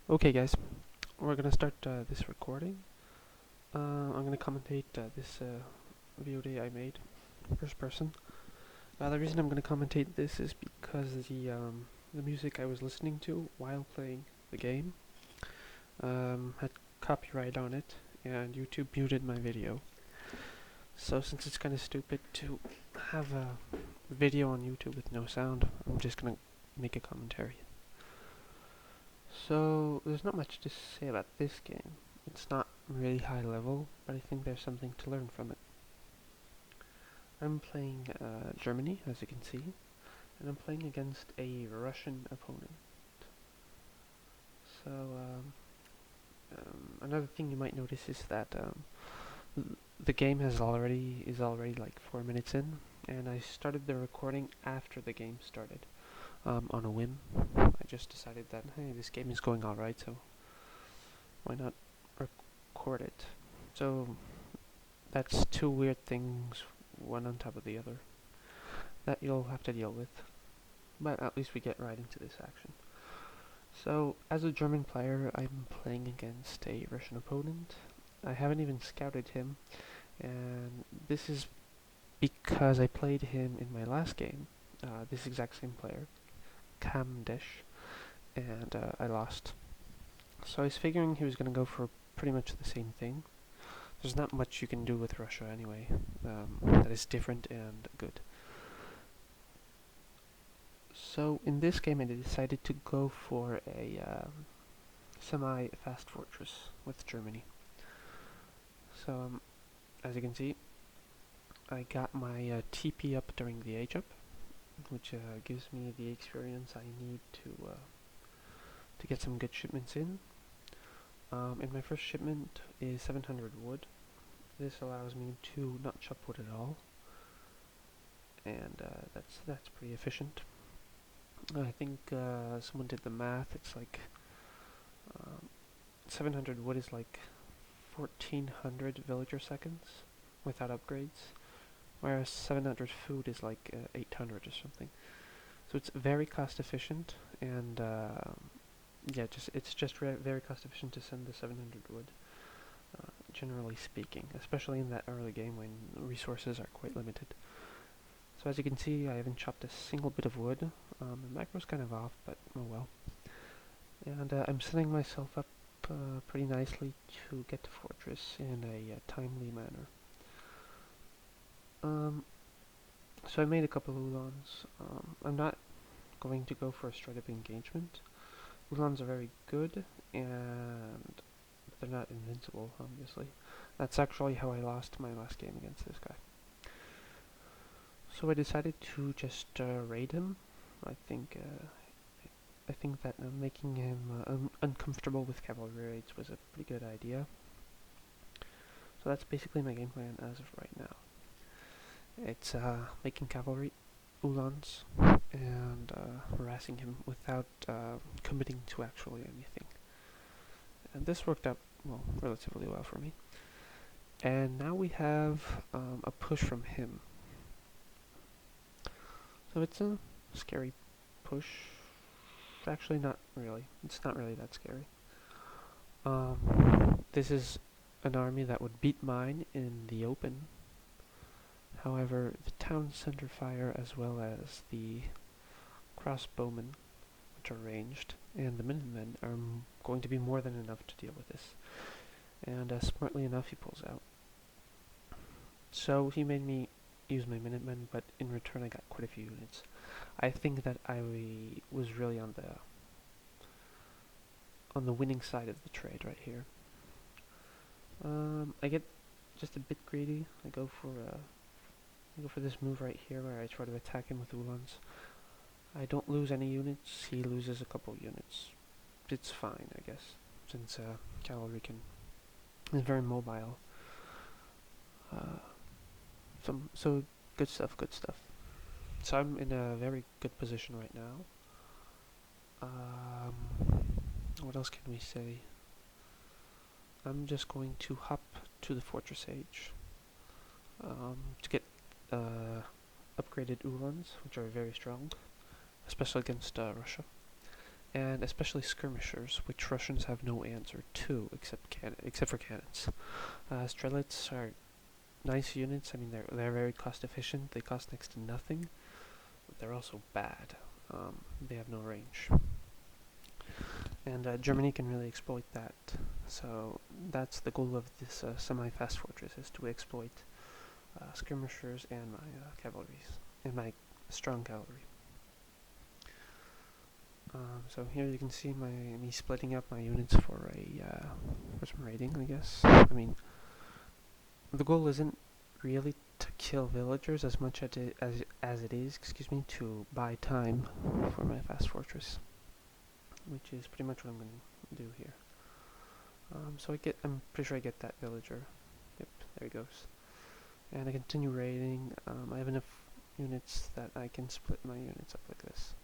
Okay, guys, we're gonna start this recording. I'm gonna commentate this VOD I made, first person. The reason I'm gonna commentate this is because the music I was listening to while playing the game had copyright on it, and YouTube muted my video. So since it's kind of stupid to have a video on YouTube with no sound, I'm just gonna make a commentary. So, there's not much to say about this game. It's not really high level, but I think there's something to learn from it. I'm playing Germany, as you can see, and I'm playing against a Russian opponent. So, another thing you might notice is that the game is already like 4 minutes in, and I started the recording after the game started. On a whim. I just decided that, hey, this game is going alright, so why not record it? So that's two weird things, one on top of the other, that you'll have to deal with. But at least we get right into this action. So, as a German player, I'm playing against a Russian opponent. I haven't even scouted him, and this is because I played him in my last game, this exact same player, Kamdesh, and I lost. So I was figuring he was going to go for pretty much the same thing. There's not much you can do with Russia anyway, that is different and good. So in this game I decided to go for a semi-fast fortress with Germany. So as you can see, I got my TP up during the age up, which gives me the experience I need to get some good shipments in. And my first shipment is 700 wood. This allows me to not chop wood at all, and that's pretty efficient. I think someone did the math. It's like 700 wood is like 1400 villager seconds without upgrades, whereas 700 food is like 800 or something. So it's very cost efficient, and yeah, it's just very cost efficient to send the 700 wood. Generally speaking, especially in that early game when resources are quite limited. So as you can see, I haven't chopped a single bit of wood. The macro's kind of off, but oh well. And I'm setting myself up pretty nicely to get to Fortress in a timely manner. So I made a couple of Ulans. I'm not going to go for a straight up engagement. Ulans are very good, and they're not invincible, obviously. That's actually how I lost my last game against this guy. So I decided to just raid him. I think that making him uncomfortable with cavalry raids was a pretty good idea. So that's basically my game plan as of right now. It's making cavalry Ulans and harassing him without committing to actually anything. And this worked out, well, relatively well for me. And now we have a push from him. So it's a scary push. Actually, not really. It's not really that scary. This is an army that would beat mine in the open. However, the town center fire as well as the crossbowmen, which are ranged, and the minutemen are going to be more than enough to deal with this. And smartly enough, he pulls out. So he made me use my minutemen, but in return I got quite a few units. I think that I was really on the winning side of the trade right here. I get just a bit greedy. I go for this move right here where I try to attack him with Ulans. I don't lose any units. He loses a couple units. It's fine, I guess, since cavalry is very mobile. So good stuff. So I'm in a very good position right now. What else can we say? I'm just going to hop to the Fortress Age to get upgraded Ulans, which are very strong, especially against Russia. and especially skirmishers, which Russians have no answer to except for cannons. Strelets are nice units. I mean, they're very cost efficient. They cost next to nothing, but they're also bad. They have no range, and Germany can really exploit that. So that's the goal of this semi-fast fortress, is to exploit skirmishers and my cavalries and my strong cavalry. So here you can see me splitting up my units for some raiding, I guess. I mean, the goal isn't really to kill villagers as much as it is, to buy time for my fast fortress, which is pretty much what I'm going to do here. So I'm pretty sure I get that villager. Yep, there he goes. And I continue raiding. I have enough units that I can split my units up like this.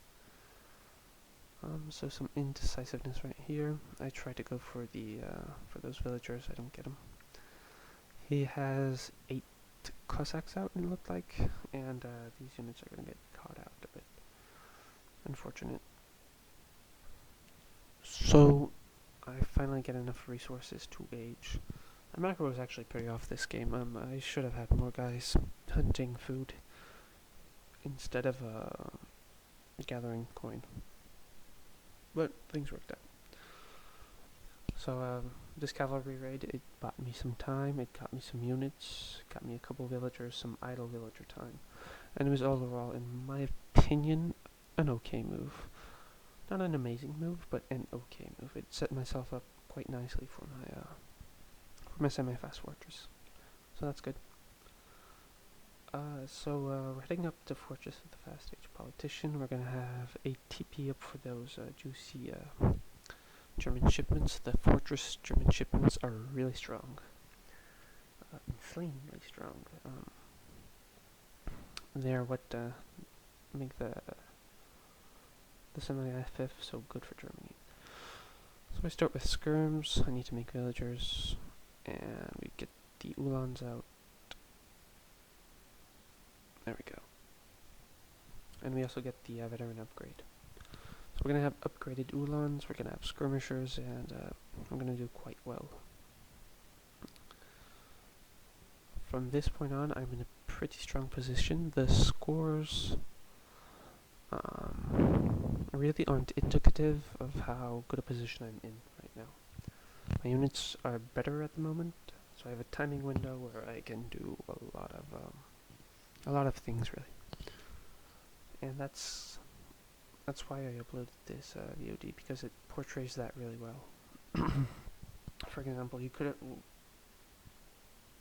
So some indecisiveness right here. I try to go for those villagers. I don't get them. He has 8 Cossacks out, it looked like, and these units are going to get caught out a bit. Unfortunate. So I finally get enough resources to age. My macro was actually pretty off this game. I should have had more guys hunting food instead of gathering coin. But things worked out. So this cavalry raid, it bought me some time, it got me some units, got me a couple villagers, some idle villager time. And it was overall, in my opinion, an okay move. Not an amazing move, but an okay move. It set myself up quite nicely for my semi-fast fortress. So that's good. We're heading up to Fortress of the Fast Age Politician. We're going to have a TP up for those juicy German shipments. The fortress German shipments are really strong. Insanely strong. They're what make the semi-FF so good for Germany. So I start with skirms. I need to make villagers, and we get the Uhlans out. There we go. And we also get the veteran upgrade. So we're going to have upgraded Uhlans, we're going to have skirmishers, and we're going to do quite well. From this point on, I'm in a pretty strong position. The scores really aren't indicative of how good a position I'm in right now. My units are better at the moment, so I have a timing window where I can do a lot of things, really. And that's why I uploaded this VOD, because it portrays that really well. For example,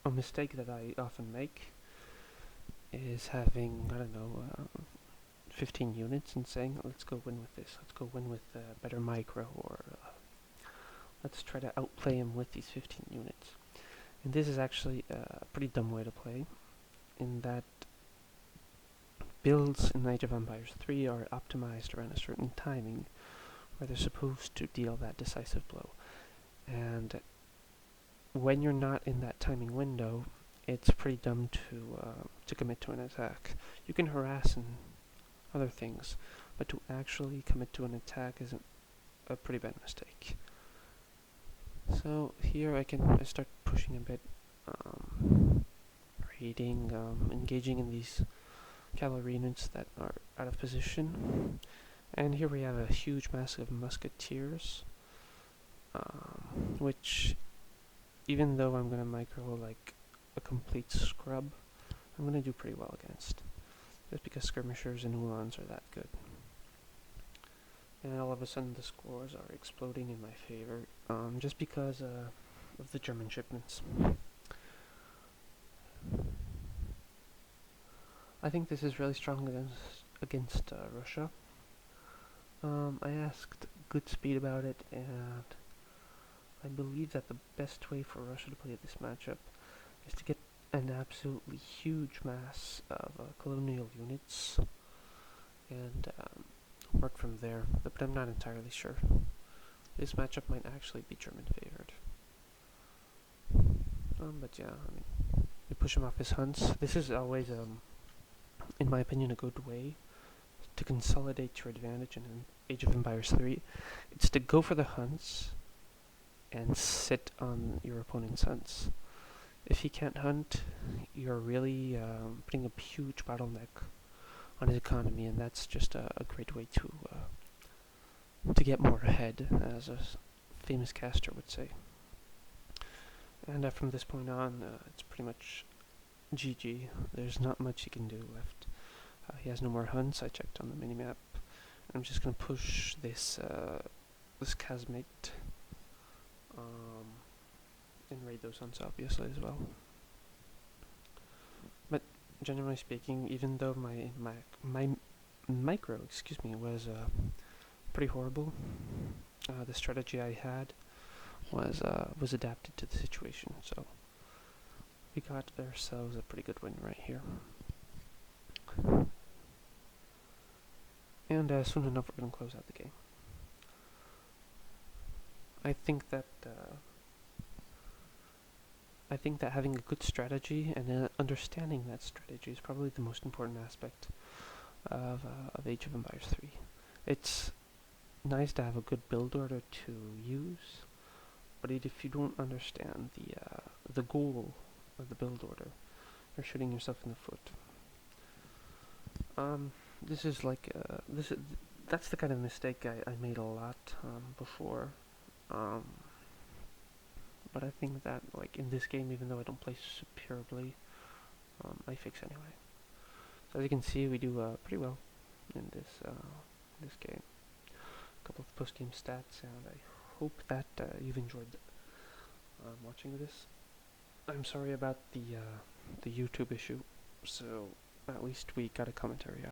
a mistake that I often make is having, 15 units and saying, let's go win with this, let's go win with better micro, or let's try to outplay him with these 15 units. And this is actually a pretty dumb way to play, in that builds in Age of Empires 3 are optimized around a certain timing where they're supposed to deal that decisive blow. And when you're not in that timing window, it's pretty dumb to commit to an attack. You can harass and other things, but to actually commit to an attack is a pretty bad mistake. So here I start pushing a bit, raiding, engaging in these cavalry units that are out of position. And here we have a huge mass of musketeers, which, even though I'm going to micro like a complete scrub, I'm going to do pretty well against. Just because skirmishers and Uhlans are that good. And all of a sudden the scores are exploding in my favor, just because of the German shipments. I think this is really strong against Russia. I asked Goodspeed about it, and I believe that the best way for Russia to play this matchup is to get an absolutely huge mass of colonial units and work from there, but I'm not entirely sure. This matchup might actually be German favored. But yeah, I mean, you push him off his hunts. This is always, in my opinion, a good way to consolidate your advantage in Age of Empires 3, it's to go for the hunts and sit on your opponent's hunts. If he can't hunt, you're really putting a huge bottleneck on his economy, and that's just a great way to get more ahead, as a famous caster would say. And from this point on, it's pretty much GG. There's not much he can do left. He has no more hunts. I checked on the minimap. I'm just gonna push this this Casmate and raid those hunts obviously as well. But generally speaking, even though my micro, was pretty horrible, the strategy I had was adapted to the situation. So we got ourselves a pretty good win right here. And soon enough, we're gonna close out the game. I think that having a good strategy and understanding that strategy is probably the most important aspect of Age of Empires 3. It's nice to have a good build order to use, but if you don't understand the goal of the build order, you're shooting yourself in the foot. This is like that's the kind of mistake I made a lot before. But I think that, like, in this game, even though I don't play superbly, I fix anyway. So as you can see, we do pretty well in this game. A couple of post-game stats, and I hope that you've enjoyed watching this. I'm sorry about the YouTube issue, so at least we got a commentary out.